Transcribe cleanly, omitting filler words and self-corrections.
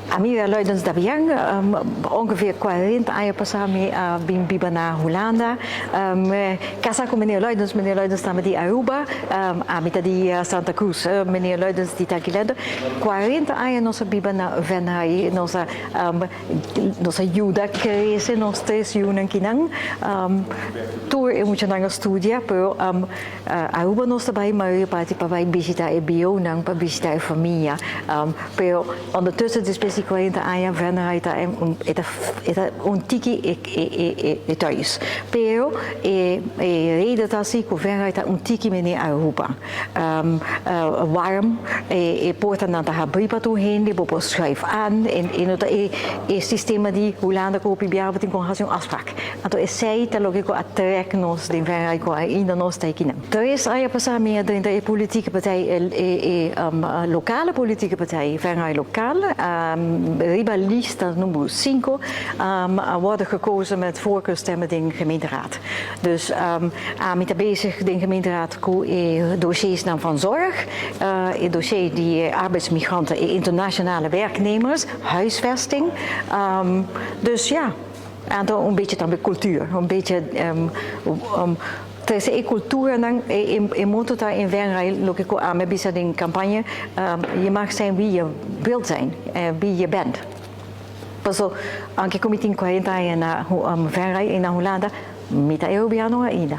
Amiga luidens dabiang ongeveer 40 jaar pasami biba na Hollanda. Casa com meneer Luidens namen die Aruba, amita di Santa Cruz, meneer Luidens di Taguilado. 40 jaar nossa biba na Venray, nossa Juda cresce, nos 3 junen kinang. Tour e muito nang studia, pero Aruba nos trabalha maior parte para vai visitar e bio nang para visitar a família. Pero ondertussen dus 40 jaar Venray está tiki e thuis. Pero reden dat zie ik Venray está tiki meneer Aruba. Warm e porta dan daar bripa toe heen, die bopo schrijf aan en het systeem die Hollanda kopi biarbeid in congatie afspraak. Então zij te logico atrek nos de Venray ko ainda nos tekenen. Er is aan je passamia dentro de politieke partij lokale politieke partij Venray lokaal. Ribalista nummer 5 worden gekozen met voorkeurstemmen in de gemeenteraad. Dus met bezig de gemeenteraad dossiers van zorg, het dossier die arbeidsmigranten en internationale werknemers, huisvesting. Dus ja, en dan een beetje dan bij cultuur, een beetje terwijl cultuur dan in Montota in Venray logico aan met bisa in campagne je mag zijn wie je wilt zijn, wie je bent. Paso anche come in 40 jaar naar Venray in Hollanda, met Eurobiano ainda.